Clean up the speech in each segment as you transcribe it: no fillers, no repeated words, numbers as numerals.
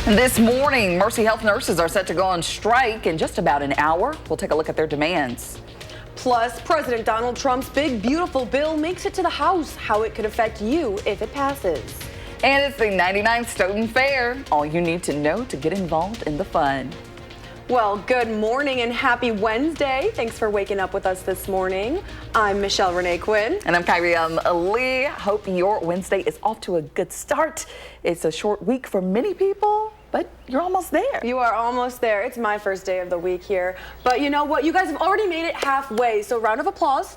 This morning, Mercy Health nurses are set to go on strike in just about an hour. We'll take a look at their demands. Plus, President Donald Trump's big, beautiful bill makes it to the House, how it could affect you if it passes. And it's the 99th Stoughton Fair. All you need to know to get involved in the fun. Well, good morning and happy Wednesday. Thanks for waking up with us this morning. I'm Michelle Renee Quinn. And I'm Kyrie Lee. Hope your Wednesday is off to a good start. It's a short week for many people, but you're almost there. You are almost there. It's my first day of the week here. But you know what? You guys have already made it halfway, so round of applause.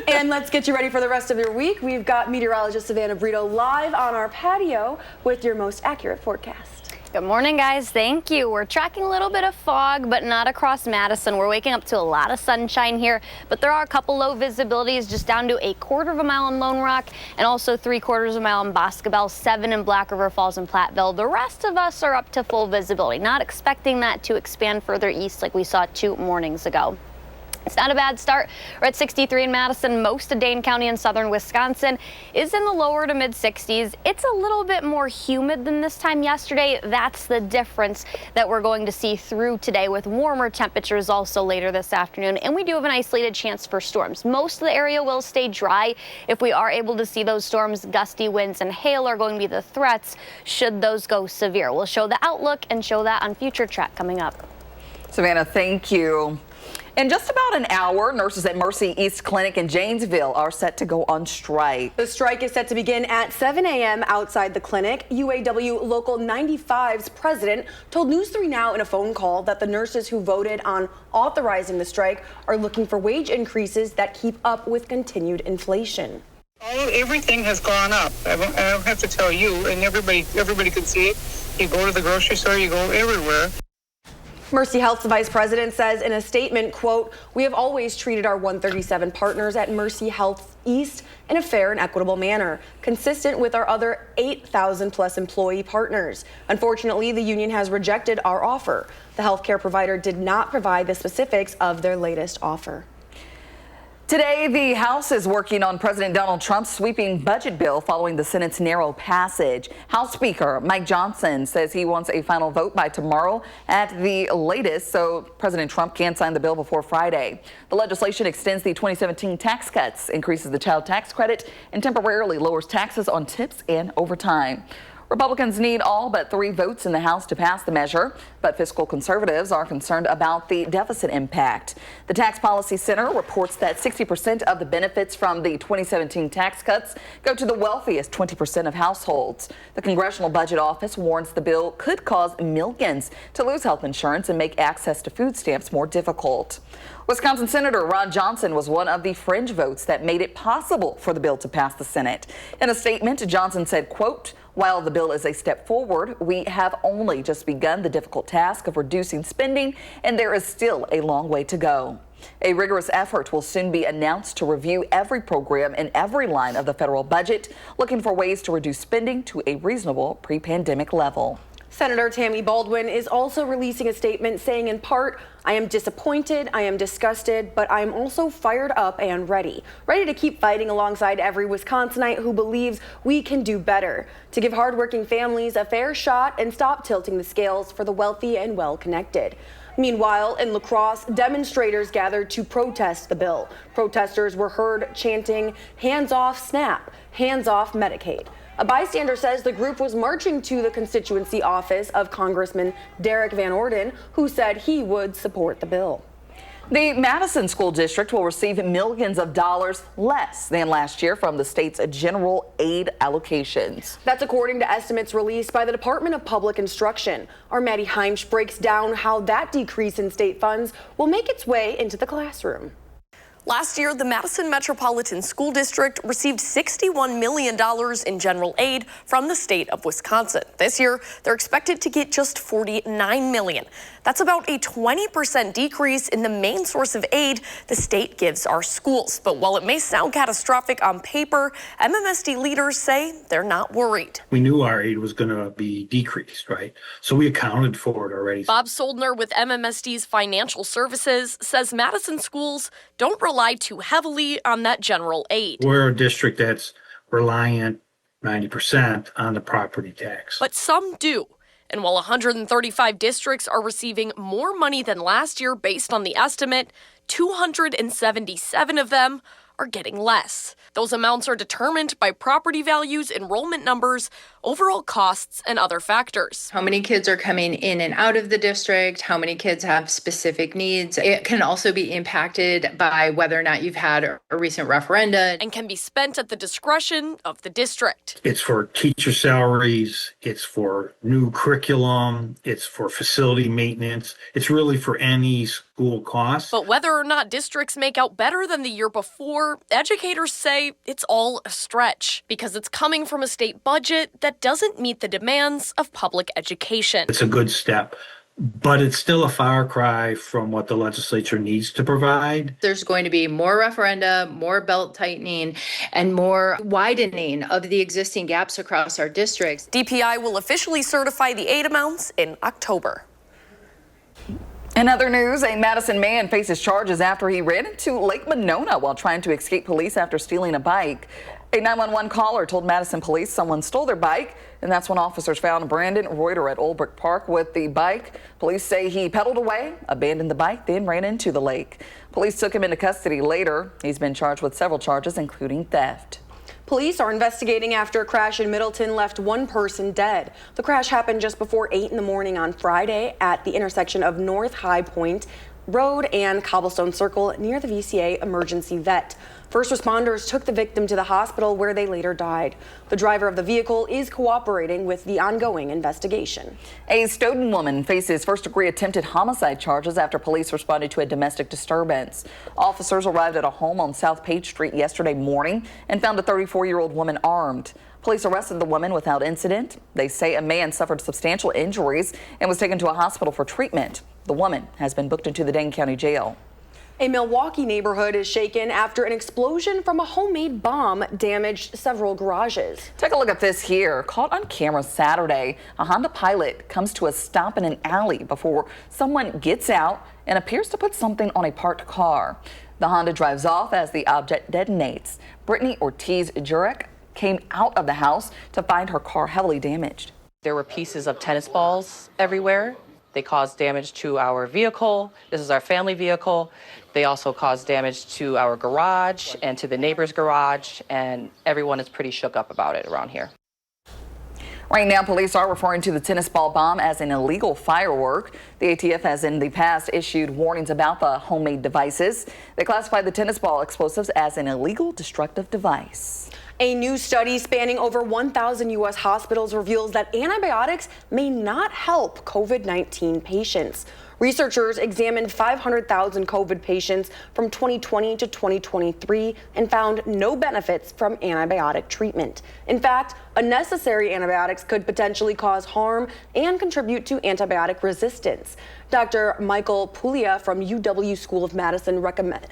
And let's get you ready for the rest of your week. We've got meteorologist Savannah Brito live on our patio with your most accurate forecast. Good morning, guys. Thank you. We're tracking a little bit of fog, but not across Madison. We're waking up to a lot of sunshine here, but there are a couple low visibilities just down to 1/4 of a mile in Lone Rock and also 3/4 of a mile in Boscobel, 7 in Black River Falls and Platteville. The rest of us are up to full visibility. Not expecting that to expand further east like we saw 2 mornings ago. It's not a bad start. We're at 63 in Madison. Most of Dane County and southern Wisconsin is in the lower to mid 60s. It's a little bit more humid than this time yesterday. That's the difference that we're going to see through today, with warmer temperatures also later this afternoon. And we do have an isolated chance for storms. Most of the area will stay dry. If we are able to see those storms, gusty winds and hail are going to be the threats should those go severe. We'll show the outlook and show that on Future Track coming up. Savannah, thank you. In just about an hour, nurses at Mercy East Clinic in Janesville are set to go on strike. The strike is set to begin at 7 a.m. outside the clinic. UAW Local 95's president told News 3 Now in a phone call that the nurses who voted on authorizing the strike are looking for wage increases that keep up with continued inflation. Everything has gone up. I don't have to tell you, and everybody can see it. You go to the grocery store, you go everywhere. Mercy Health's vice president says in a statement, quote, "We have always treated our 137 partners at Mercy Health East in a fair and equitable manner, consistent with our other 8,000 plus employee partners. Unfortunately, the union has rejected our offer." The healthcare provider did not provide the specifics of their latest offer. Today, the House is working on President Donald Trump's sweeping budget bill following the Senate's narrow passage. House Speaker Mike Johnson says he wants a final vote by tomorrow at the latest so President Trump can sign the bill before Friday. The legislation extends the 2017 tax cuts, increases the child tax credit, and temporarily lowers taxes on tips and overtime. Republicans need all but 3 votes in the House to pass the measure, but fiscal conservatives are concerned about the deficit impact. The Tax Policy Center reports that 60% of the benefits from the 2017 tax cuts go to the wealthiest 20% of households. The Congressional Budget Office warns the bill could cause millions to lose health insurance and make access to food stamps more difficult. Wisconsin Senator Ron Johnson was one of the fringe votes that made it possible for the bill to pass the Senate. In a statement, Johnson said, quote, "While the bill is a step forward, we have only just begun the difficult task of reducing spending, and there is still a long way to go." A rigorous effort will soon be announced to review every program and every line of the federal budget, looking for ways to reduce spending to a reasonable pre-pandemic level. Senator Tammy Baldwin is also releasing a statement saying in part, "I am disappointed, I am disgusted, but I am also fired up and ready to keep fighting alongside every Wisconsinite who believes we can do better, to give hardworking families a fair shot and stop tilting the scales for the wealthy and well-connected." Meanwhile, in La Crosse, demonstrators gathered to protest the bill. Protesters were heard chanting, "Hands off SNAP, hands off Medicaid." A bystander says the group was marching to the constituency office of Congressman Derek Van Orden, who said he would support the bill. The Madison School District will receive millions of dollars less than last year from the state's general aid allocations. That's according to estimates released by the Department of Public Instruction. Our Maddie Heimsch breaks down how that decrease in state funds will make its way into the classroom. Last year, the Madison Metropolitan School District received $61 million in general aid from the state of Wisconsin. This year, they're expected to get just $49 million. That's about a 20% decrease in the main source of aid the state gives our schools. But while it may sound catastrophic on paper, MMSD leaders say they're not worried. We knew our aid was going to be decreased, right? So we accounted for it already. Bob Soldner with MMSD's Financial Services says Madison schools don't rely too heavily on that general aid. We're a district that's reliant 90% on the property tax. But some do. And while 135 districts are receiving more money than last year based on the estimate, 277 of them are getting less. Those amounts are determined by property values, enrollment numbers, overall costs, and other factors. How many kids are coming in and out of the district? How many kids have specific needs? It can also be impacted by whether or not you've had a recent referenda. And can be spent at the discretion of the district. It's for teacher salaries, it's for new curriculum, it's for facility maintenance, it's really for any school costs. But whether or not districts make out better than the year before, educators say it's all a stretch because it's coming from a state budget that doesn't meet the demands of public education. It's a good step, but it's still a far cry from what the legislature needs to provide. There's going to be more referenda, more belt tightening, and more widening of the existing gaps across our districts. DPI will officially certify the aid amounts in October. In other news, a Madison man faces charges after he ran into Lake Monona while trying to escape police after stealing a bike. A 911 caller told Madison police someone stole their bike, and that's when officers found Brandon Reuter at Old Brick Park with the bike. Police say he pedaled away, abandoned the bike, then ran into the lake. Police took him into custody later. He's been charged with several charges, including theft. Police are investigating after a crash in Middleton left one person dead. The crash happened just before 8 in the morning on Friday at the intersection of North High Point Road and Cobblestone Circle near the VCA Emergency Vet. First responders took the victim to the hospital where they later died. The driver of the vehicle is cooperating with the ongoing investigation. A Stoughton woman faces first-degree attempted homicide charges after police responded to a domestic disturbance. Officers arrived at a home on South Page Street yesterday morning and found a 34-year-old woman armed. Police arrested the woman without incident. They say a man suffered substantial injuries and was taken to a hospital for treatment. The woman has been booked into the Dane County Jail. A Milwaukee neighborhood is shaken after an explosion from a homemade bomb damaged several garages. Take a look at this here. Caught on camera Saturday, a Honda Pilot comes to a stop in an alley before someone gets out and appears to put something on a parked car. The Honda drives off as the object detonates. Brittany Ortiz-Jurek came out of the house to find her car heavily damaged. There were pieces of tennis balls everywhere. They caused damage to our vehicle. This is our family vehicle. They also caused damage to our garage and to the neighbor's garage, and everyone is pretty shook up about it around here. Right now, police are referring to the tennis ball bomb as an illegal firework. The ATF has in the past issued warnings about the homemade devices. They classify the tennis ball explosives as an illegal destructive device. A new study spanning over 1,000 U.S. hospitals reveals that antibiotics may not help COVID-19 patients. Researchers examined 500,000 COVID patients from 2020 to 2023 and found no benefits from antibiotic treatment. In fact, unnecessary antibiotics could potentially cause harm and contribute to antibiotic resistance. Dr. Michael Puglia from UW School of Medicine recommends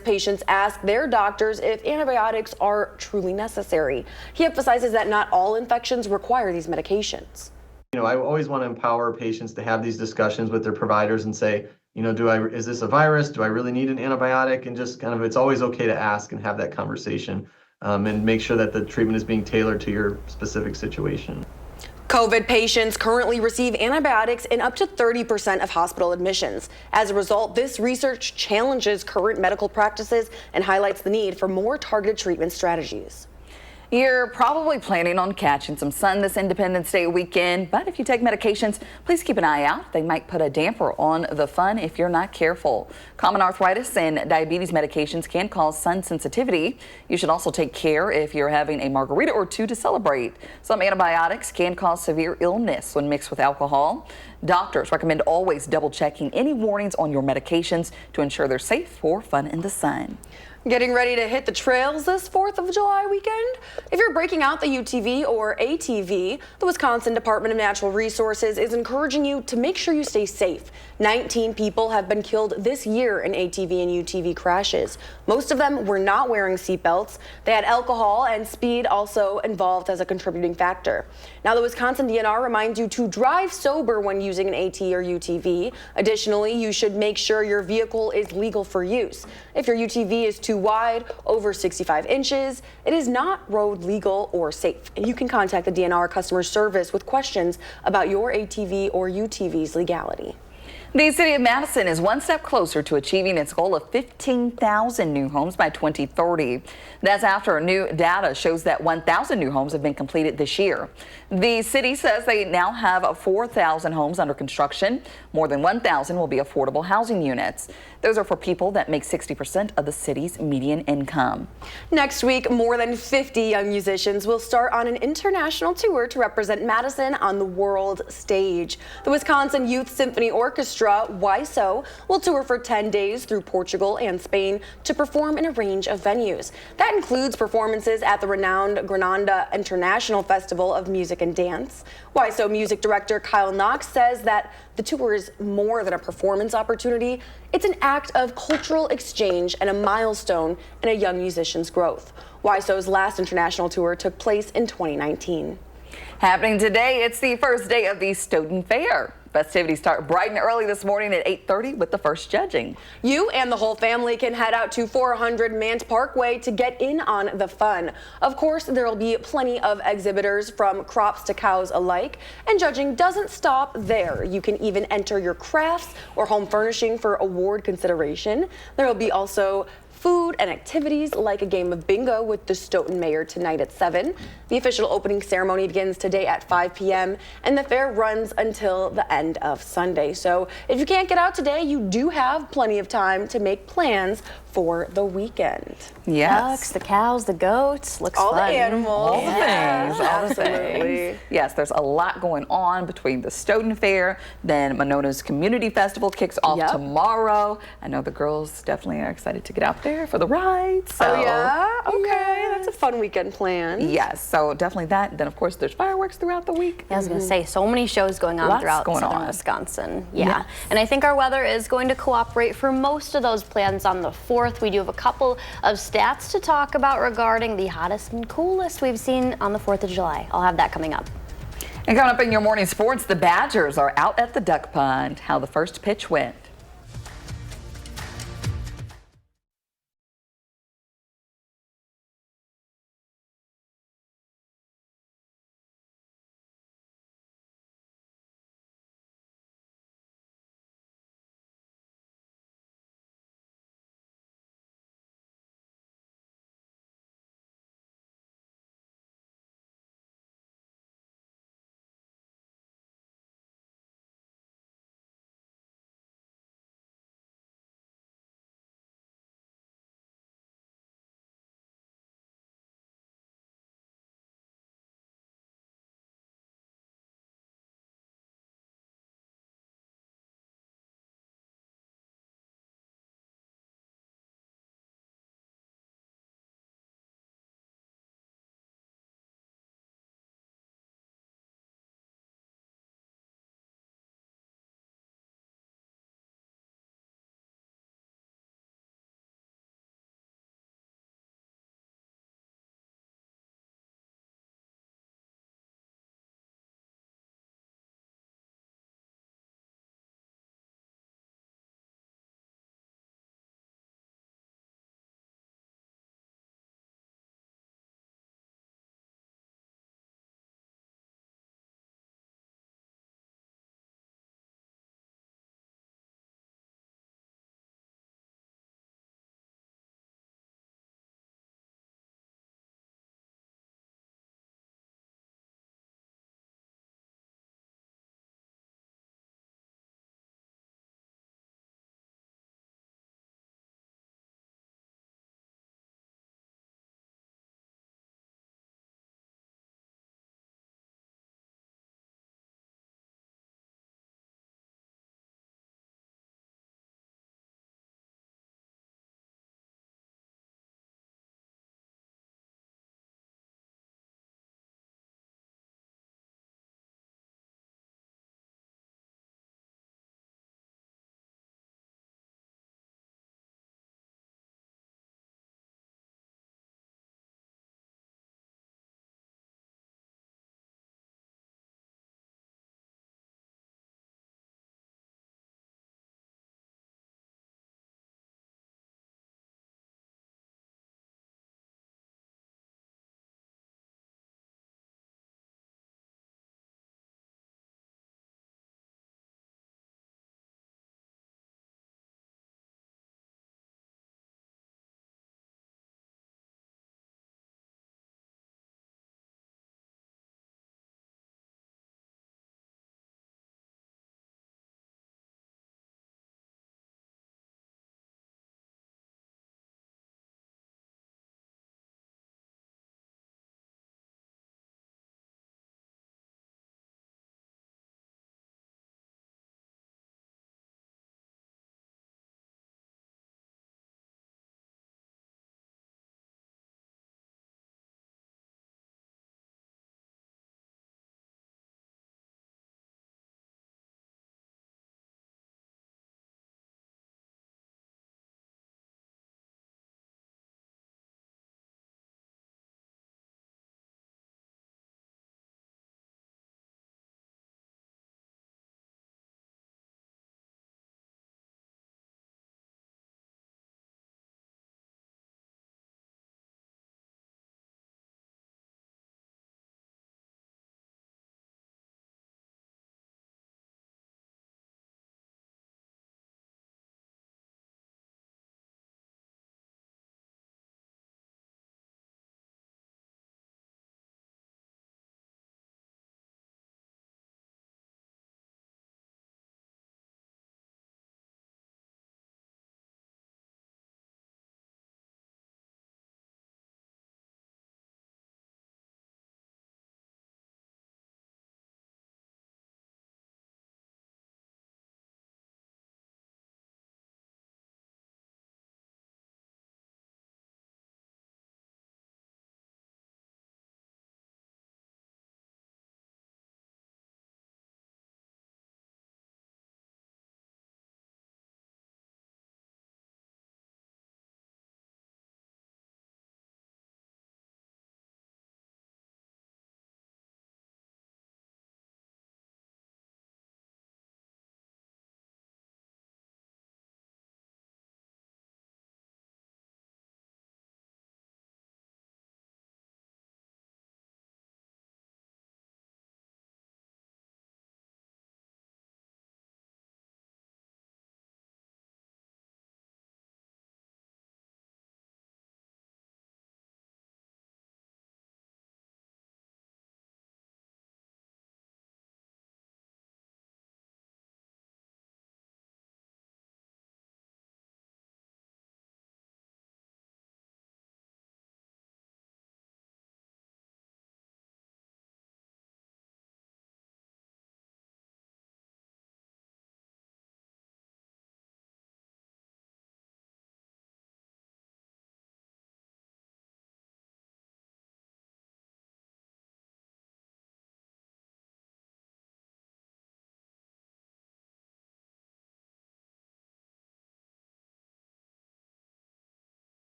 patients ask their doctors if antibiotics are truly necessary. He emphasizes that not all infections require these medications. You know, I always want to empower patients to have these discussions with their providers and say, you know, is this a virus? Do I really need an antibiotic? And just kind of, it's always okay to ask and have that conversation and make sure that the treatment is being tailored to your specific situation. COVID patients currently receive antibiotics in up to 30% of hospital admissions. As a result, this research challenges current medical practices and highlights the need for more targeted treatment strategies. You're probably planning on catching some sun this Independence Day weekend, but if you take medications, please keep an eye out. They might put a damper on the fun if you're not careful. Common arthritis and diabetes medications can cause sun sensitivity. You should also take care if you're having a margarita or two to celebrate. Some antibiotics can cause severe illness when mixed with alcohol. Doctors recommend always double checking any warnings on your medications to ensure they're safe for fun in the sun. Getting ready to hit the trails this 4th of July weekend? If you're breaking out the UTV or ATV, the Wisconsin Department of Natural Resources is encouraging you to make sure you stay safe. 19 people have been killed this year in ATV and UTV crashes. Most of them were not wearing seatbelts. They had alcohol and speed also involved as a contributing factor. Now, the Wisconsin DNR reminds you to drive sober when using an AT or UTV. Additionally, you should make sure your vehicle is legal for use. If your UTV is too wide, over 65 inches. It is not road legal or safe. And you can contact the DNR customer service with questions about your ATV or UTV's legality. The city of Madison is one step closer to achieving its goal of 15,000 new homes by 2030. That's after new data shows that 1,000 new homes have been completed this year. The city says they now have 4,000 homes under construction. More than 1,000 will be affordable housing units. Those are for people that make 60% of the city's median income. Next week, more than 50 young musicians will start on an international tour to represent Madison on the world stage. The Wisconsin Youth Symphony Orchestra, WISO, will tour for 10 days through Portugal and Spain to perform in a range of venues. That includes performances at the renowned Granada International Festival of Music and Dance. WISO music director Kyle Knox says that the tour is more than a performance opportunity. It's an act of cultural exchange and a milestone in a young musician's growth. WISO's last international tour took place in 2019. Happening today, it's the first day of the Stoughton Fair. Festivities start bright and early this morning at 8:30 with the first judging. You and the whole family can head out to 400 Mant Parkway to get in on the fun. Of course, there will be plenty of exhibitors from crops to cows alike, and judging doesn't stop there. You can even enter your crafts or home furnishing for award consideration. There will be also food and activities like a game of bingo with the Stoughton Mayor tonight at 7. The official opening ceremony begins today at 5 p.m. and the fair runs until the end of Sunday. So if you can't get out today, you do have plenty of time to make plans for the weekend. Yes. Ducks, the cows, the goats. Looks All fun. the animals. All the things. All the Absolutely. things. Yes, there's a lot going on between the Stoughton Fair, then Monona's Community Festival kicks off Yep. tomorrow. I know the girls definitely are excited to get out there for the rides. So, Oh yeah? Okay, yes. that's a fun weekend plan. Yes, so definitely that. Then of course there's fireworks throughout the week. Yeah, I was going to say, so many shows going on Lots throughout going southern on. Wisconsin. Yeah. Yes. And I think our weather is going to cooperate for most of those plans on the 4th. We do have a couple of stats to talk about regarding the hottest and coolest we've seen on the 4th of July. I'll have that coming up. And coming up in your morning sports, the Badgers are out at the duck pond. How the first pitch went.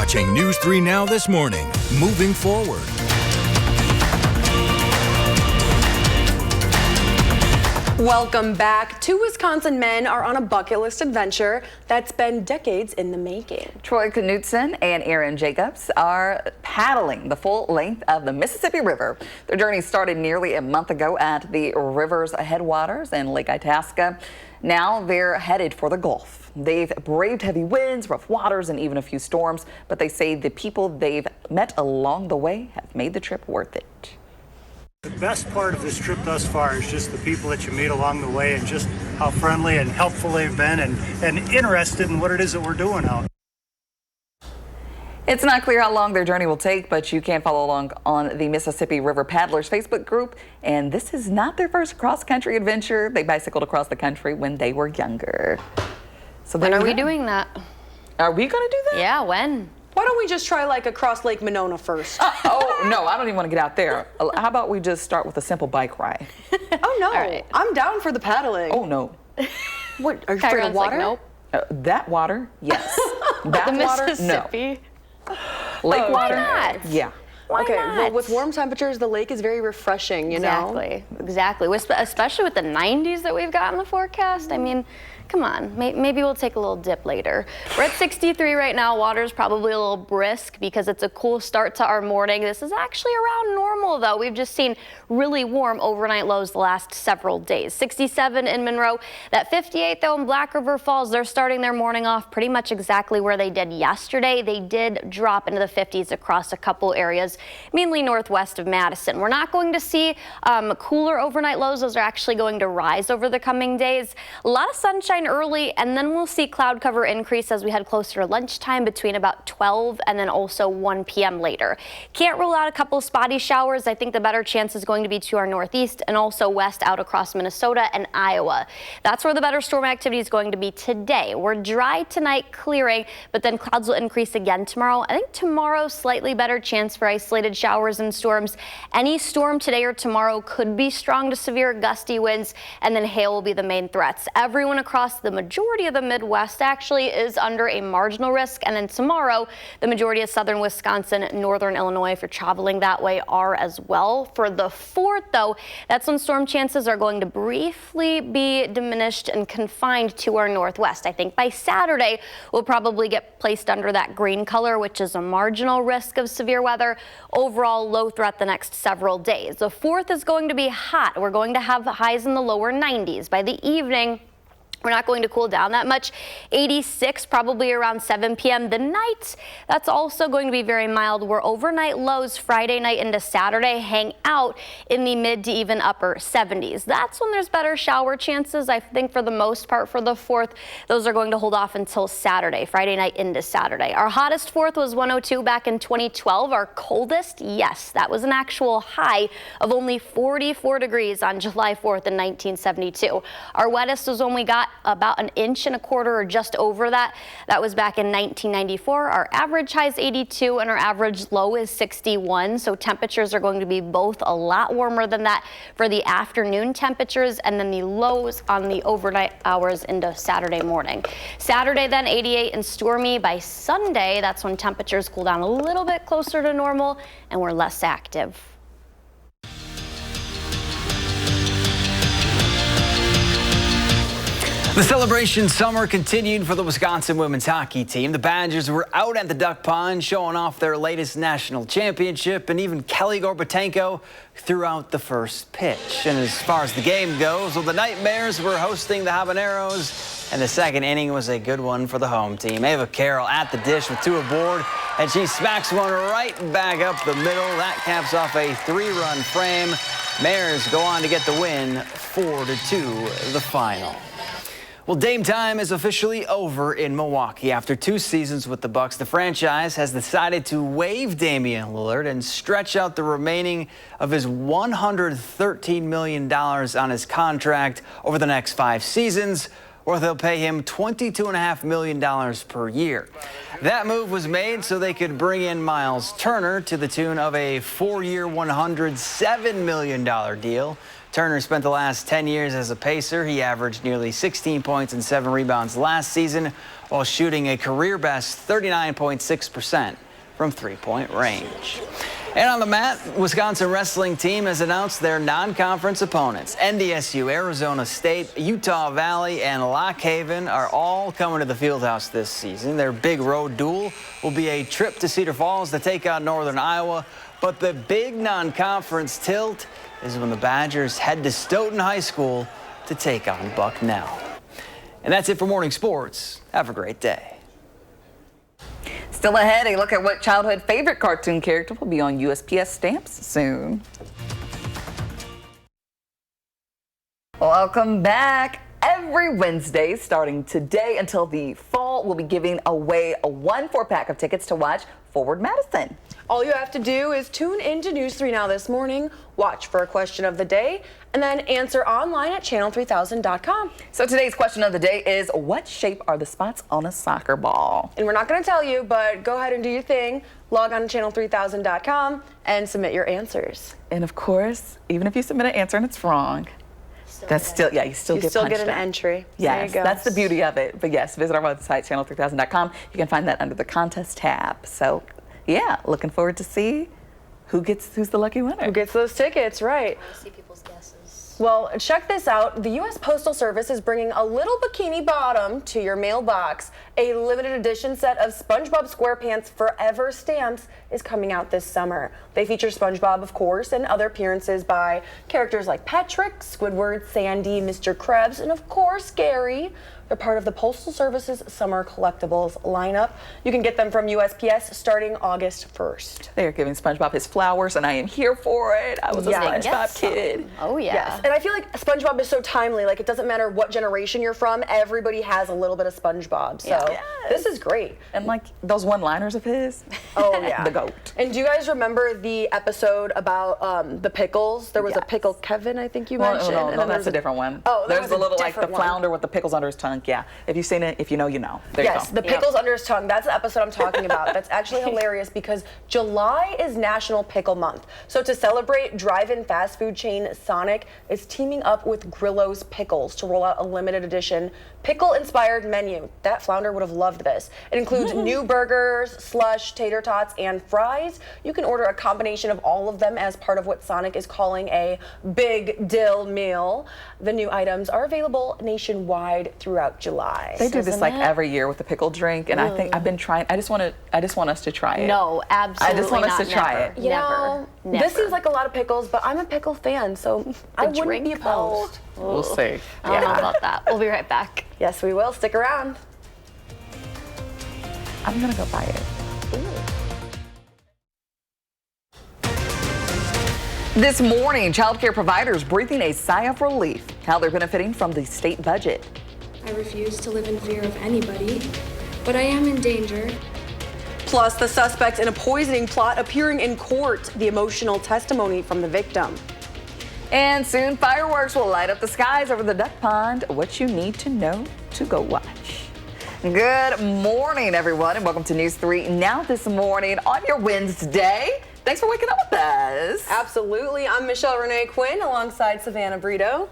watching News 3 Now this morning. Moving forward. Welcome back. 2 Wisconsin men are on a bucket list adventure that's been decades in the making. Troy Knutson and Aaron Jacobs are paddling the full length of the Mississippi River. Their journey started nearly a month ago at the river's headwaters in Lake Itasca. Now they're headed for the Gulf. They've braved heavy winds, rough waters, and even a few storms, but they say the people they've met along the way have made the trip worth it. The best part of this trip thus far is just the people that you meet along the way and just how friendly and helpful they've been and interested in what it is that we're doing out. It's not clear how long their journey will take, but you can follow along on the Mississippi River Paddlers Facebook group. And this is not their first cross-country adventure. They bicycled across the country when they were younger. So when are we doing that? Are we going to do that? Yeah, when? Why don't we just try like across Lake Monona first? Oh, no, I don't even want to get out there. How about we just start with a simple bike ride? Oh, no. Right. I'm down for the paddling. Oh, no. What, are you afraid of water? Like, nope. That water, yes. That the water, Mississippi? No. Lake water? Why not? Yeah. Why okay, not? well, with warm temperatures, the lake is very refreshing, you know? Exactly. Especially with the 90s that we've got in the forecast. I mean, come on, maybe we'll take a little dip later. We're at 63 right now. Water's probably a little brisk because it's a cool start to our morning. This is actually around normal, though. We've just seen really warm overnight lows the last several days. 67 in Monroe. That 58, though, in Black River Falls, they're starting their morning off pretty much exactly where they did yesterday. They did drop into the 50s across a couple areas, mainly northwest of Madison. We're not going to see cooler overnight lows. Those are actually going to rise over the coming days. A lot of sunshine early, and then we'll see cloud cover increase as we head closer to lunchtime between about 12 and then also 1 p.m. later. Can't rule out a couple spotty showers. I think the better chance is going to be to our northeast and also west out across Minnesota and Iowa. That's where the better storm activity is going to be today. We're dry tonight, clearing, but then clouds will increase again tomorrow. I think tomorrow, slightly better chance for isolated showers and storms. Any storm today or tomorrow could be strong to severe gusty winds, and then hail will be the main threats. Everyone across the majority of the Midwest actually is under a marginal risk, and then tomorrow the majority of southern Wisconsin, northern Illinois, if you're traveling that way, are as well. For the 4th, though, that's when storm chances are going to briefly be diminished and confined to our northwest. I think by Saturday we'll probably get placed under that green color, which is a marginal risk of severe weather. Overall low threat the next several days. The 4th is going to be hot. We're going to have highs in the lower 90s. By the evening, we're not going to cool down that much. 86 probably around 7 p.m. The night, that's also going to be very mild, where overnight lows Friday night into Saturday hang out in the mid to even upper 70s. That's when there's better shower chances. I think for the most part for the 4th, those are going to hold off until Saturday, Friday night into Saturday. Our hottest 4th was 102 back in 2012. Our coldest, yes, that was an actual high of only 44 degrees on July 4th in 1972. Our wettest was when we got about 1.25 inches or just over that. That was back in 1994. Our average high is 82 and our average low is 61. So temperatures are going to be both a lot warmer than that for the afternoon temperatures, and then the lows on the overnight hours into Saturday morning. Saturday then 88 and stormy. By Sunday, that's when temperatures cool down a little bit closer to normal and we're less active. The celebration summer continued for the Wisconsin women's hockey team. The Badgers were out at the Duck Pond showing off their latest national championship, and even Kelly Gorbatenko threw out the first pitch. And as far as the game goes, well, the Nightmares were hosting the Habaneros, and the second inning was a good one for the home team. Ava Carroll at the dish with 2 aboard, and she smacks one right back up the middle. That caps off a 3-run frame. Mares go on to get the win, 4-2 the final. Well, Dame time is officially over in Milwaukee. After 2 seasons with the Bucks, the franchise has decided to waive Damian Lillard and stretch out the remaining of his $113 million on his contract over the next 5 seasons, or they'll pay him $22.5 million per year. That move was made so they could bring in Miles Turner to the tune of a 4-year, $107 million deal. Turner spent the last 10 years as a Pacer. He averaged nearly 16 points and 7 rebounds last season while shooting a career-best 39.6% from three-point range. And on the mat, Wisconsin wrestling team has announced their non-conference opponents. NDSU, Arizona State, Utah Valley, and Lock Haven are all coming to the Fieldhouse this season. Their big road duel will be a trip to Cedar Falls to take on Northern Iowa. But the big non-conference tilt is when the Badgers head to Stoughton High School to take on Bucknell. And that's it for morning sports. Have a great day. Still ahead, a look at what childhood favorite cartoon character will be on USPS stamps soon. Welcome back. Every Wednesday, starting today until the fall, we'll be giving away a 1 4-pack of tickets to watch Forward Madison. All you have to do is tune into News 3 Now this morning, watch for a question of the day, and then answer online at channel3000.com. So today's question of the day is, what shape are the spots on a soccer ball? And we're not going to tell you, but go ahead and do your thing. Log on to channel3000.com and submit your answers. And of course, even if you submit an answer and it's wrong, that's still, you still get an entry. Yes, there you go. That's the beauty of it. But yes, visit our website, channel3000.com. You can find that under the contest tab. So yeah, looking forward to see who's the lucky winner. Who gets those tickets, right? I see people's guesses. Well, check this out. The U.S. Postal Service is bringing a little bikini bottom to your mailbox. A limited edition set of SpongeBob SquarePants Forever stamps is coming out this summer. They feature SpongeBob, of course, and other appearances by characters like Patrick, Squidward, Sandy, Mr. Krabs, and of course, Gary. They're part of the Postal Service's summer collectibles lineup. You can get them from USPS starting August 1st. They are giving SpongeBob his flowers, and I am here for it. I was a SpongeBob kid. Oh, yeah. Yes. And I feel like SpongeBob is so timely. Like, it doesn't matter what generation you're from, everybody has a little bit of SpongeBob. So this is great. And like those one-liners of his. Oh, yeah. The GOAT. And do you guys remember the episode about the pickles? There was a pickle Kevin, I think you mentioned. No, that's a different one. Oh, there's a little like the flounder with the pickles under his tongue. Yeah, if you've seen it, if you know, you know. There yes, you go. The pickles under his tongue. That's the episode I'm talking about. That's actually hilarious because July is National Pickle Month. So to celebrate, drive-in fast food chain Sonic is teaming up with Grillo's Pickles to roll out a limited edition pickle-inspired menu. That flounder would have loved this. It includes new burgers, slush, tater tots, and fries. You can order a combination of all of them as part of what Sonic is calling a Big Dill Meal. The new items are available nationwide throughout July. They do this like every year with the pickle drink, and I think I've been trying. I just want us to try it. No, absolutely I just want us not. to try Never. it. You know, this seems like a lot of pickles, but I'm a pickle fan, so I wouldn't be opposed. We'll see. I don't know about that. We'll be right back. Yes, we will. Stick around. I'm gonna go buy it. This morning, child care providers breathing a sigh of relief. How they're benefiting from the state budget. I refuse to live in fear of anybody, but I am in danger. Plus, the suspect in a poisoning plot appearing in court, the emotional testimony from the victim. And soon, fireworks will light up the skies over the duck pond. What you need to know to go watch. Good morning, everyone, and welcome to News 3 Now this morning on your Wednesday. Thanks for waking up with us. Absolutely. I'm Michelle Renee Quinn alongside Savannah Brito.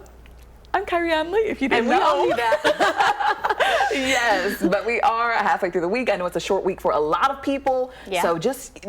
I'm Kyrie Lee, if you didn't know. And we all knew that. Yes, but we are halfway through the week. I know it's a short week for a lot of people. Yeah. So just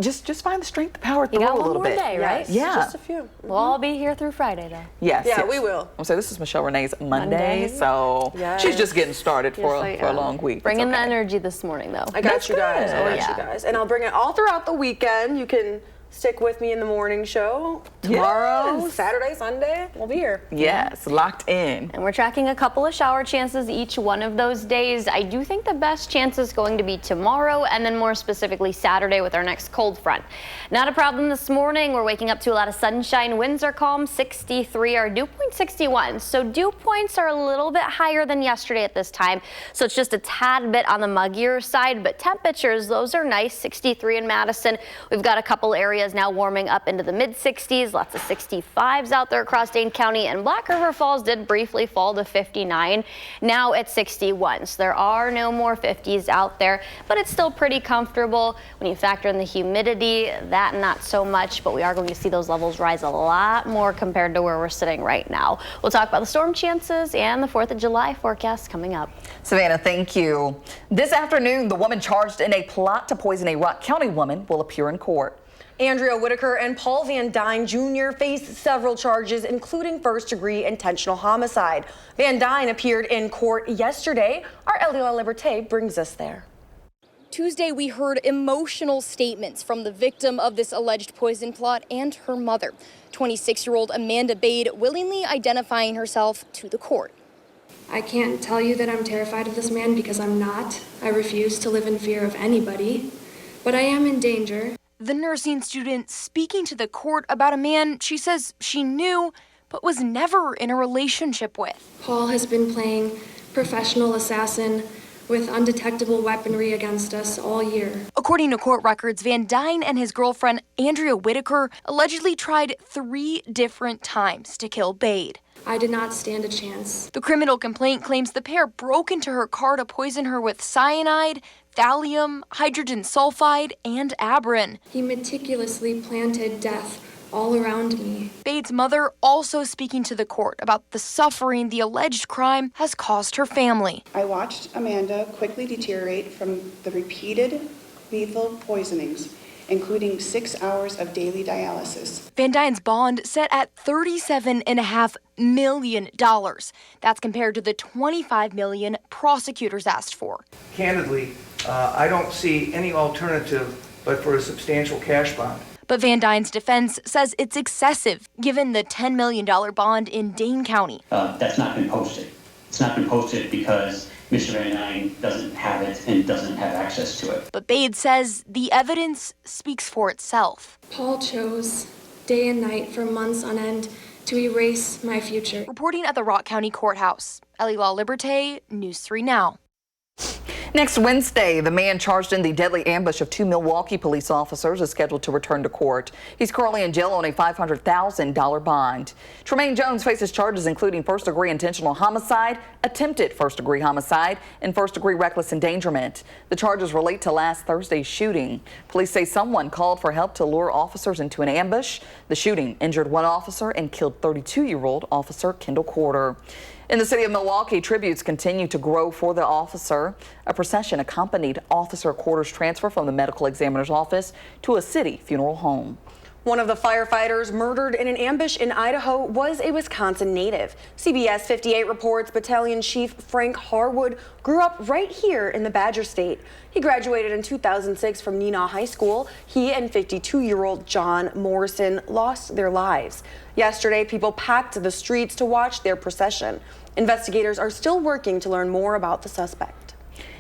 find the strength to power through You got a one little more bit. day, right? Yeah. Just a few. We'll all be here through Friday, though. Yes. Yeah, yes. we will. So this is Michelle Renee's Monday. So Yes. she's just getting started for I a am. long week. Bringing It's the okay. energy this morning, though. I got That's you guys. good. I got Yeah. you guys. And I'll bring it all throughout the weekend. You can stick with me in the morning show. Tomorrow, Yes. Saturday, Sunday, we'll be here. Yes, locked in. And we're tracking a couple of shower chances each one of those days. I do think the best chance is going to be tomorrow and then more specifically Saturday with our next cold front. Not a problem this morning. We're waking up to a lot of sunshine. Winds are calm, 63. Our dew point 61. So dew points are a little bit higher than yesterday at this time. So it's just a tad bit on the muggier side, but temperatures, those are nice. 63 in Madison. We've got a couple areas areas now warming up into the mid-60s. Lots of 65s out there across Dane County, and Black River Falls did briefly fall to 59. Now at 61. So there are no more 50s out there, but it's still pretty comfortable. When you factor in the humidity, that not so much, but we are going to see those levels rise a lot more compared to where we're sitting right now. We'll talk about the storm chances and the 4th of July forecast coming up. Savannah, thank you. This afternoon, the woman charged in a plot to poison a Rock County woman will appear in court. Andrea Whitaker and Paul Van Dyne Jr. face several charges, including first-degree intentional homicide. Van Dyne appeared in court yesterday. Our Eliana Liberté brings us there. Tuesday, we heard emotional statements from the victim of this alleged poison plot and her mother, 26-year-old Amanda Bade, willingly identifying herself to the court. I can't tell you that I'm terrified of this man because I'm not. I refuse to live in fear of anybody, but I am in danger. The nursing student speaking to the court about a man she says she knew but was never in a relationship with. Paul has been playing professional assassin with undetectable weaponry against us all year. According to court records, Van Dyne and his girlfriend, Andrea Whitaker, allegedly tried 3 different times to kill Bade. I did not stand a chance. The criminal complaint claims the pair broke into her car to poison her with cyanide, thallium, hydrogen sulfide, and Abrin. He meticulously planted death all around me. Bade's mother also speaking to the court about the suffering the alleged crime has caused her family. I watched Amanda quickly deteriorate from the repeated lethal poisonings, including 6 hours of daily dialysis. Van Dyne's bond set at $37.5 million. That's compared to the $25 million prosecutors asked for. Candidly, I don't see any alternative but for a substantial cash bond. But Van Dyne's defense says it's excessive given the $10 million bond in Dane County. That's not been posted. It's not been posted because Mr. Van Dyne doesn't have it and doesn't have access to it. But Bade says the evidence speaks for itself. Paul chose day and night for months on end to erase my future. Reporting at the Rock County Courthouse, Eliana Liberté, News 3 Now. Next Wednesday, the man charged in the deadly ambush of 2 Milwaukee police officers is scheduled to return to court. He's currently in jail on a $500,000 bond. Tremaine Jones faces charges including first-degree intentional homicide, attempted first-degree homicide, and first-degree reckless endangerment. The charges relate to last Thursday's shooting. Police say someone called for help to lure officers into an ambush. The shooting injured 1 officer and killed 32-year-old Officer Kendall Corder. In the city of Milwaukee, tributes continue to grow for the officer. A procession accompanied Officer Corder's transfer from the medical examiner's office to a city funeral home. One of the firefighters murdered in an ambush in Idaho was a Wisconsin native. CBS 58 reports Battalion Chief Frank Harwood grew up right here in the Badger State. He graduated in 2006 from Neenah High School. He and 52-year-old John Morrison lost their lives. Yesterday, people packed the streets to watch their procession. Investigators are still working to learn more about the suspect.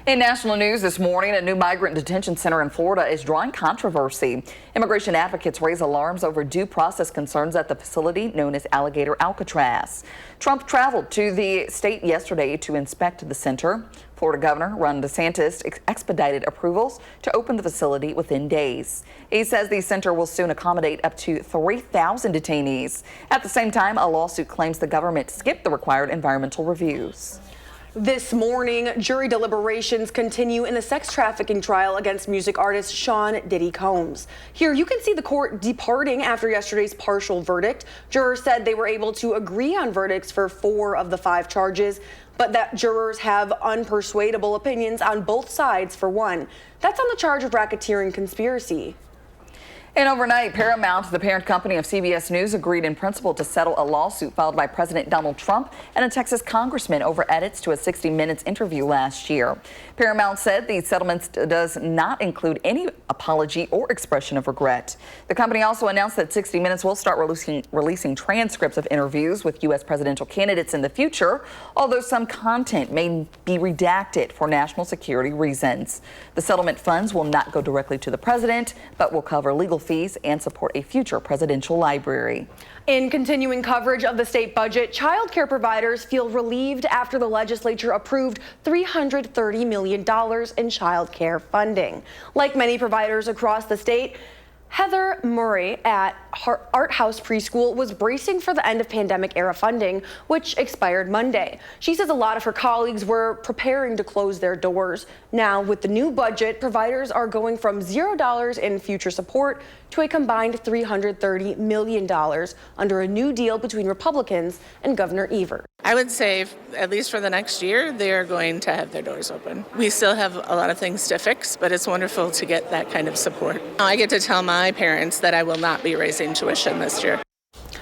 In national news this morning, a new migrant detention center in Florida is drawing controversy. Immigration advocates raise alarms over due process concerns at the facility known as Alligator Alcatraz. Trump traveled to the state yesterday to inspect the center. Florida Governor Ron DeSantis expedited approvals to open the facility within days. He says the center will soon accommodate up to 3,000 detainees. At the same time, a lawsuit claims the government skipped the required environmental reviews. This morning, jury deliberations continue in the sex trafficking trial against music artist Sean Diddy Combs. Here you can see the court departing after yesterday's partial verdict. Jurors said they were able to agree on verdicts for 4 of the 5 charges, but that jurors have unpersuadable opinions on both sides for one. That's on the charge of racketeering conspiracy. And overnight, Paramount, the parent company of CBS News, agreed in principle to settle a lawsuit filed by President Donald Trump and a Texas congressman over edits to a 60 Minutes interview last year. Paramount said the settlement does not include any apology or expression of regret. The company also announced that 60 Minutes will start releasing transcripts of interviews with U.S. presidential candidates in the future, although some content may be redacted for national security reasons. The settlement funds will not go directly to the president, but will cover legal fees and support a future presidential library. In continuing coverage of the state budget, child care providers feel relieved after the legislature approved $330 million in child care funding. Like many providers across the state, Heather Murray at Art House Preschool was bracing for the end of pandemic-era funding, which expired Monday. She says a lot of her colleagues were preparing to close their doors. Now, with the new budget, providers are going from $0 in future support to a combined $330 million under a new deal between Republicans and Governor Evers. I would say, at least for the next year, they are going to have their doors open. We still have a lot of things to fix, but it's wonderful to get that kind of support. I get to tell my parents that I will not be raising tuition this year.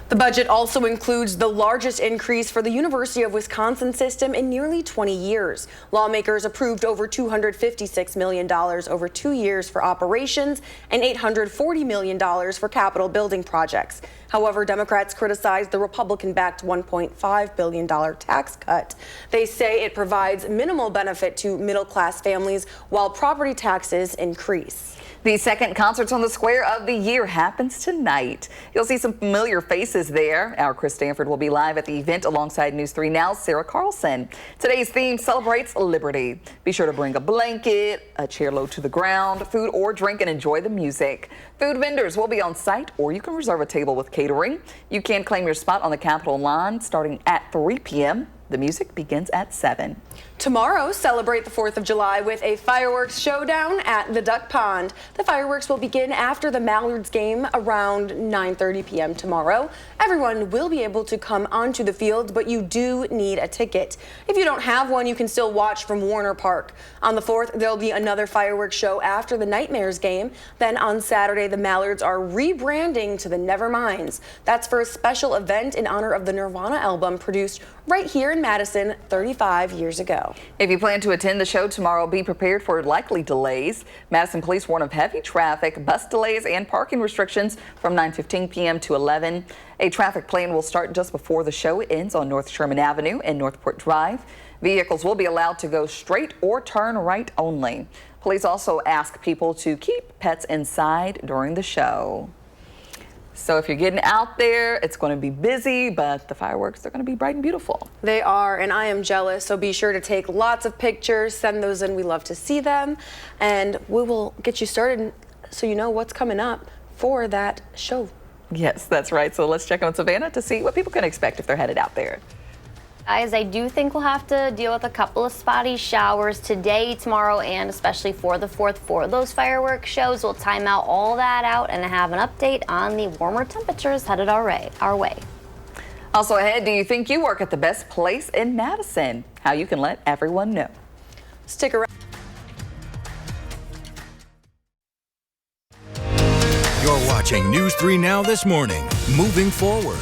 The budget also includes the largest increase for the University of Wisconsin system in nearly 20 years. Lawmakers approved over $256 million over 2 years for operations and $840 million for capital building projects. However, Democrats criticized the Republican-backed $1.5 billion tax cut. They say it provides minimal benefit to middle-class families while property taxes increase. The second Concerts on the Square of the year happens tonight. You'll see some familiar faces there. Our Chris Stanford will be live at the event alongside News 3 Now's Sarah Carlson. Today's theme celebrates liberty. Be sure to bring a blanket, a chair low to the ground, food or drink, and enjoy the music. Food vendors will be on site, or you can reserve a table with catering. You can claim your spot on the Capitol line starting at 3 p.m. The music begins at 7. Tomorrow, celebrate the 4th of July with a fireworks showdown at the Duck Pond. The fireworks will begin after the Mallards game around 9:30 p.m. tomorrow. Everyone will be able to come onto the field, but you do need a ticket. If you don't have one, you can still watch from Warner Park. On the 4th, there'll be another fireworks show after the Nightmares game. Then on Saturday, the Mallards are rebranding to the Neverminds. That's for a special event in honor of the Nirvana album produced right here in Madison 35 years ago. If you plan to attend the show tomorrow, be prepared for likely delays. Madison police warn of heavy traffic, bus delays, and parking restrictions from 9:15 p.m. to 11. A traffic plan will start just before the show ends on North Sherman Avenue and Northport Drive. Vehicles will be allowed to go straight or turn right only. Police also ask people to keep pets inside during the show. So if you're getting out there, it's going to be busy, but the fireworks are going to be bright and beautiful. They are, and I am jealous, so be sure to take lots of pictures, send those in. We love to see them, and we will get you started so you know what's coming up for that show. Yes, that's right. So let's check on Savannah to see what people can expect if they're headed out there. Guys, I do think we'll have to deal with a couple of spotty showers today, tomorrow, and especially for the 4th for those fireworks shows. We'll time out all that out and have an update on the warmer temperatures headed our way. Also ahead, do you think you work at the best place in Madison? How you can let everyone know. Stick around. You're watching News 3 Now this morning. Moving forward.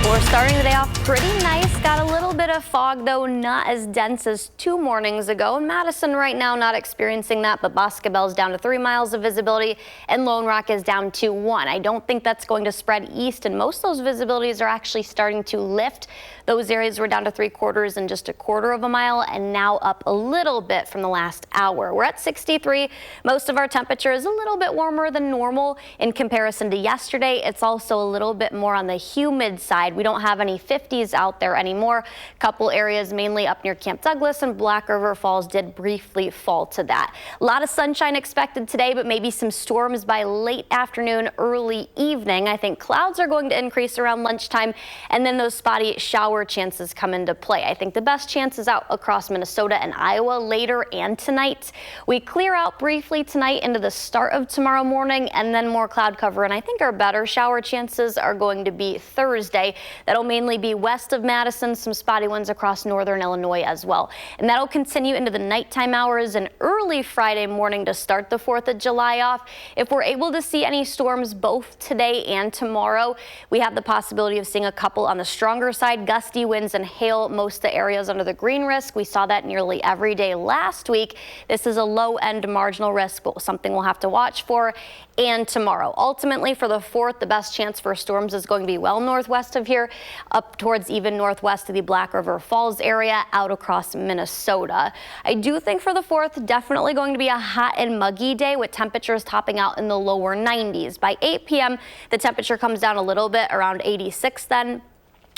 We're starting the day off pretty nice. Got a little bit of fog, though not as dense as 2 mornings ago. In Madison right now, not experiencing that, but Boscobel's down to 3 miles of visibility and Lone Rock is down to 1. I don't think that's going to spread east, and most of those visibilities are actually starting to lift. Those areas were down to 3/4 and just 1/4 of a mile, and now up a little bit from the last hour. We're at 63. Most of our temperature is a little bit warmer than normal in comparison to yesterday. It's also a little bit more on the humid side. We don't have any 50s out there anymore. A couple areas, mainly up near Camp Douglas and Black River Falls, did briefly fall to that. A lot of sunshine expected today, but maybe some storms by late afternoon, early evening. I think clouds are going to increase around lunchtime, and then those spotty shower chances come into play. I think the best chances out across Minnesota and Iowa later and tonight. We clear out briefly tonight into the start of tomorrow morning, and then more cloud cover, and I think our better shower chances are going to be Thursday. That'll mainly be west of Madison, some spotty ones across northern Illinois as well. And that'll continue into the nighttime hours and early Friday morning to start the 4th of July off. If we're able to see any storms both today and tomorrow, we have the possibility of seeing a couple on the stronger side, gusty winds and hail most of the areas under the green risk. We saw that nearly every day last week. This is a low end marginal risk, but something we'll have to watch for. And tomorrow, ultimately for the 4th, the best chance for storms is going to be well northwest of here, up towards even northwest of the Black River Falls area, out across Minnesota. I do think for the 4th, definitely going to be a hot and muggy day with temperatures topping out in the lower 90s. By 8 p.m., the temperature comes down a little bit, around 86 then.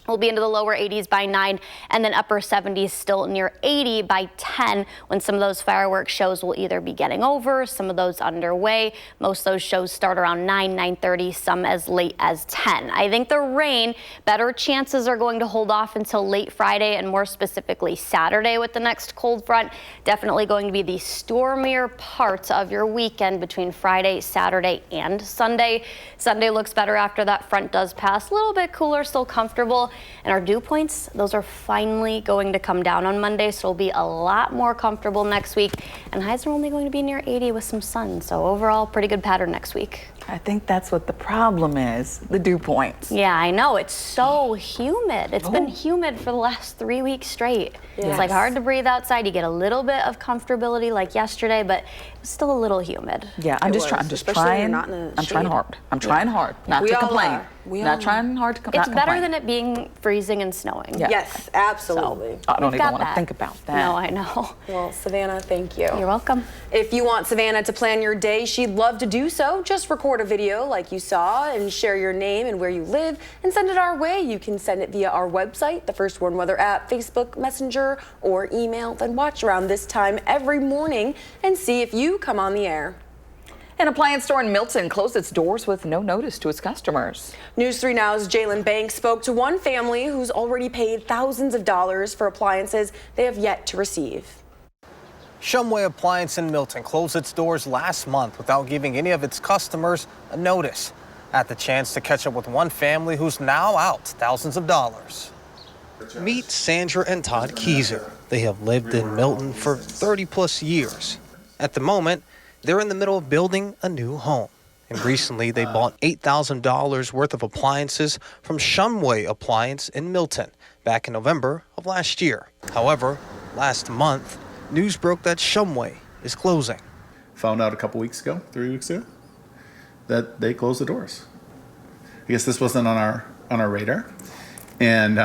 We'll be into the lower 80s by 9, and then upper 70s still near 80 by 10, when some of those fireworks shows will either be getting over, some of those underway. Most of those shows start around 9, 9:30, some as late as 10. I think the rain, better chances are going to hold off until late Friday and more specifically Saturday with the next cold front. Definitely going to be the stormier part of your weekend between Friday, Saturday, and Sunday. Sunday looks better after that front does pass. A little bit cooler, still comfortable. And our dew points, those are finally going to come down on Monday, so it'll be a lot more comfortable next week. And highs are only going to be near 80 with some sun, so overall, pretty good pattern next week. I think that's what the problem is, the dew points. Yeah, I know. It's so humid. It's been humid for the last 3 weeks straight. Yes. It's like hard to breathe outside. You get a little bit of comfortability like yesterday, but it was still a little humid. Yeah, I'm just trying hard. I'm trying hard not to complain. Not trying hard to complain. It's better than it being freezing and snowing. Yeah. Yes, absolutely. So, I don't even want to think about that. No, I know. Well, Savannah, thank you. You're welcome. If you want Savannah to plan your day, she'd love to do so. Just record a video like you saw and share your name and where you live and send it our way. You can send it via our website, the First Warn Weather app, Facebook Messenger, or email. Then watch around this time every morning and see if you come on the air. An appliance store in Milton closed its doors with no notice to its customers. News 3 Now's Jalen Banks spoke to one family who's already paid thousands of dollars for appliances they have yet to receive. Shumway Appliance in Milton closed its doors last month without giving any of its customers a notice. I had the chance to catch up with one family who's now out thousands of dollars. Meet Sandra and Todd Keyser. They have lived in Milton for 30 plus years. At the moment, they're in the middle of building a new home. And recently, they bought $8,000 worth of appliances from Shumway Appliance in Milton back in November of last year. However, last month, news broke that Shumway is closing. Found out a couple weeks ago, 3 weeks ago, that they closed the doors. I guess this wasn't on our radar. And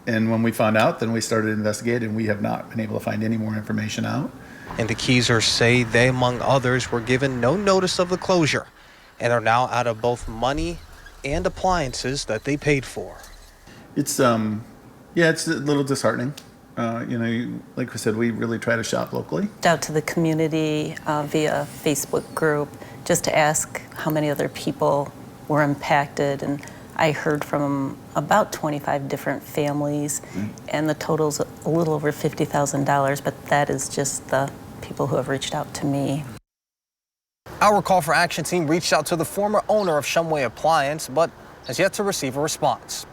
when we found out, then we started investigating. We have not been able to find any more information out. And the Keysers say they, among others, were given no notice of the closure and are now out of both money and appliances that they paid for. It's it's a little disheartening. Like we said, we really try to shop locally. Out to the community via Facebook group just to ask how many other people were impacted, and I heard from about 25 different families, and the total's a little over $50,000, but that is just the people who have reached out to me. Our Call for Action team reached out to the former owner of Shumway Appliance, but has yet to receive a response.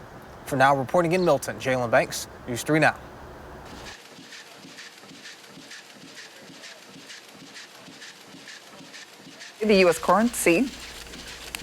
For now, reporting in Milton, Jalen Banks, News 3 Now. The U.S. currency.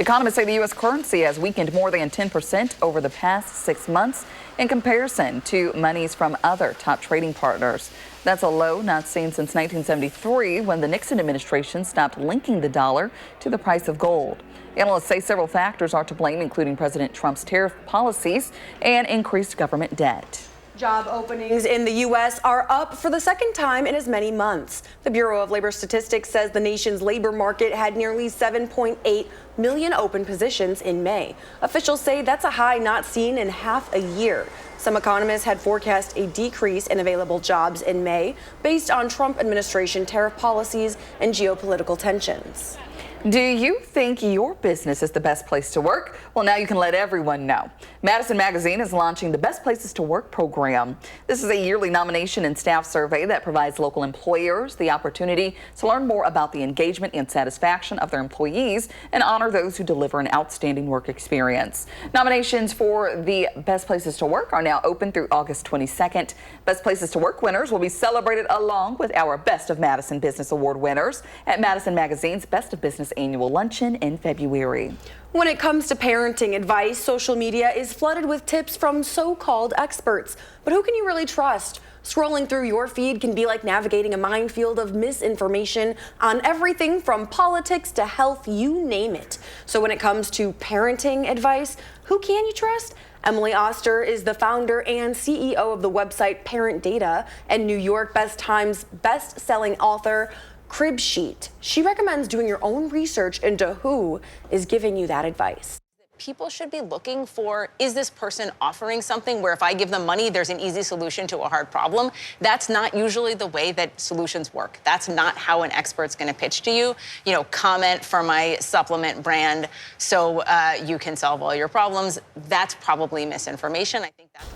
Economists say the U.S. currency has weakened more than 10% over the past 6 months in comparison to monies from other top trading partners. That's a low not seen since 1973, when the Nixon administration stopped linking the dollar to the price of gold. Analysts say several factors are to blame, including President Trump's tariff policies and increased government debt. Job openings in the U.S. are up for the second time in as many months. The Bureau of Labor Statistics says the nation's labor market had nearly 7.8 million open positions in May. Officials say that's a high not seen in half a year. Some economists had forecast a decrease in available jobs in May based on Trump administration tariff policies and geopolitical tensions. Do you think your business is the best place to work? Well, now you can let everyone know. Madison Magazine is launching the Best Places to Work program. This is a yearly nomination and staff survey that provides local employers the opportunity to learn more about the engagement and satisfaction of their employees and honor those who deliver an outstanding work experience. Nominations for the Best Places to Work are now open through August 22nd. Best Places to Work winners will be celebrated along with our Best of Madison Business Award winners at Madison Magazine's Best of Business annual luncheon in February. When it comes to parenting advice, social media is flooded with tips from so-called experts. But who can you really trust? Scrolling through your feed can be like navigating a minefield of misinformation on everything from politics to health, you name it. So when it comes to parenting advice, who can you trust? Emily Oster is the founder and CEO of the website Parent Data and New York Times best-selling author Crib Sheet. She recommends doing your own research into who is giving you that advice. People should be looking for, is this person offering something where if I give them money, there's an easy solution to a hard problem? That's not usually the way that solutions work. That's not how an expert's going to pitch to you. You know, comment for my supplement brand so you can solve all your problems. That's probably misinformation. I think that's...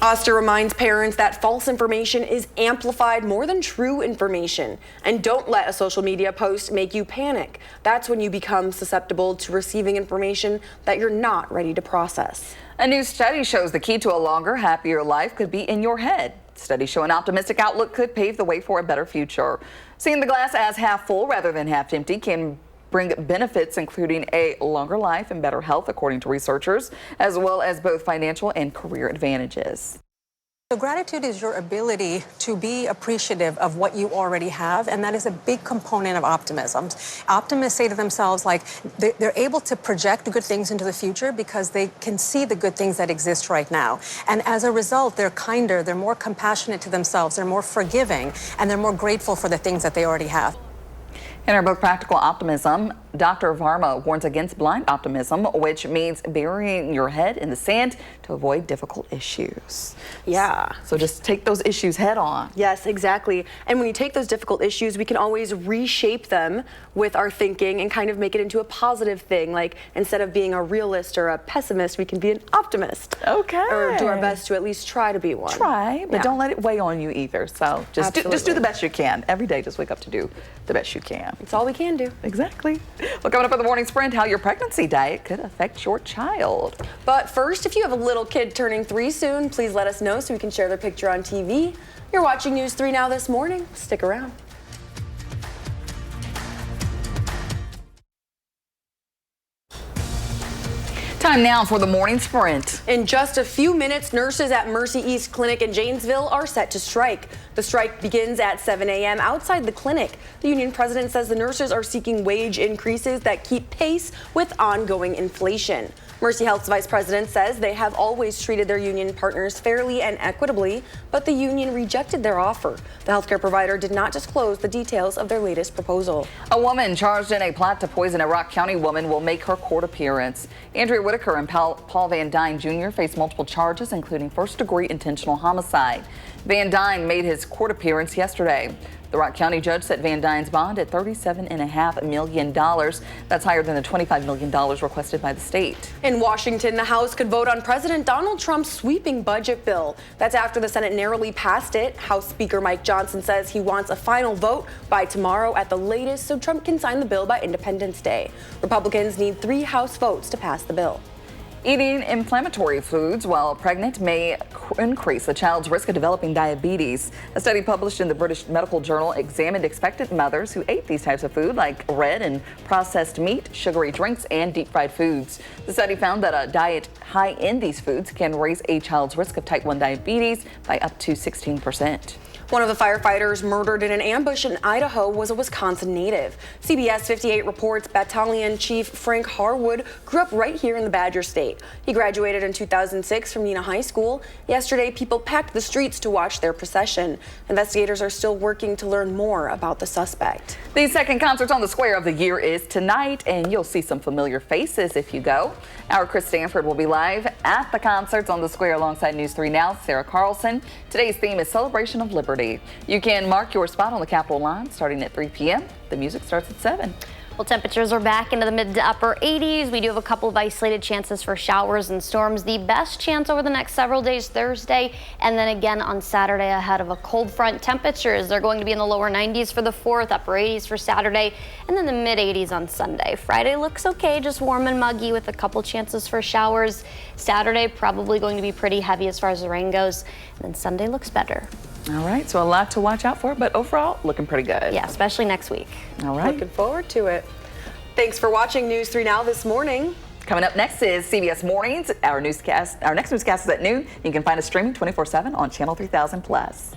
Oster reminds parents that false information is amplified more than true information. And don't let a social media post make you panic. That's when you become susceptible to receiving information that you're not ready to process. A new study shows the key to a longer, happier life could be in your head. Studies show an optimistic outlook could pave the way for a better future. Seeing the glass as half full rather than half empty can bring benefits, including a longer life and better health, according to researchers, as well as both financial and career advantages. So gratitude is your ability to be appreciative of what you already have, and that is a big component of optimism. Optimists say to themselves, like, they're able to project good things into the future because they can see the good things that exist right now. And as a result, they're kinder, they're more compassionate to themselves, they're more forgiving, and they're more grateful for the things that they already have. In her book, Practical Optimism, Dr. Varma warns against blind optimism, which means burying your head in the sand to avoid difficult issues. Yeah. So just take those issues head on. Yes, exactly. And when you take those difficult issues, we can always reshape them with our thinking and kind of make it into a positive thing. Like, instead of being a realist or a pessimist, we can be an optimist. Okay. Or do our best to at least try to be one. Try, but don't let it weigh on you either. So just do the best you can. Every day, just wake up to do the best you can. It's all we can do. Exactly. Well, coming up on the morning sprint, how your pregnancy diet could affect your child. But first, if you have a little kid turning 3 soon, please let us know so we can share their picture on TV. You're watching News 3 Now this morning. Stick around. Time now for the morning sprint. In just a few minutes, nurses at Mercy East Clinic in Janesville are set to strike. The strike begins at 7 a.m. outside the clinic. The union president says the nurses are seeking wage increases that keep pace with ongoing inflation. Mercy Health's vice president says they have always treated their union partners fairly and equitably, but the union rejected their offer. The healthcare provider did not disclose the details of their latest proposal. A woman charged in a plot to poison a Rock County woman will make her court appearance. Andrea Whitaker and Paul Van Dyne Jr. face multiple charges, including first-degree intentional homicide. Van Dyne made his court appearance yesterday. The Rock County judge set Van Dyne's bond at $37.5 million. That's higher than the $25 million requested by the state. In Washington, the House could vote on President Donald Trump's sweeping budget bill. That's after the Senate narrowly passed it. House Speaker Mike Johnson says he wants a final vote by tomorrow at the latest so Trump can sign the bill by Independence Day. Republicans need 3 House votes to pass the bill. Eating inflammatory foods while pregnant may increase a child's risk of developing diabetes. A study published in the British Medical Journal examined expectant mothers who ate these types of food like red and processed meat, sugary drinks, and deep-fried foods. The study found that a diet high in these foods can raise a child's risk of type 1 diabetes by up to 16%. One of the firefighters murdered in an ambush in Idaho was a Wisconsin native. CBS 58 reports Battalion Chief Frank Harwood grew up right here in the Badger State. He graduated in 2006 from Neenah High School. Yesterday, people packed the streets to watch their procession. Investigators are still working to learn more about the suspect. The second Concerts on the Square of the year is tonight, and you'll see some familiar faces if you go. Our Chris Stanford will be live at the Concerts on the Square alongside News 3 Now's Sarah Carlson. Today's theme is Celebration of Liberty. You can mark your spot on the Capitol line starting at 3 p.m. The music starts at 7. Well, temperatures are back into the mid to upper 80s. We do have a couple of isolated chances for showers and storms. The best chance over the next several days, Thursday, and then again on Saturday ahead of a cold front. Temperatures, they're going to be in the lower 90s for the 4th, upper 80s for Saturday, and then the mid 80s on Sunday. Friday looks okay, just warm and muggy with a couple chances for showers. Saturday probably going to be pretty heavy as far as the rain goes, and then Sunday looks better. All right, so a lot to watch out for, but overall, looking pretty good. Yeah, especially next week. All right. Looking forward to it. Thanks for watching News 3 Now this morning. Coming up next is CBS Mornings. Our next newscast is at noon. You can find us streaming 24/7 on Channel 3000+.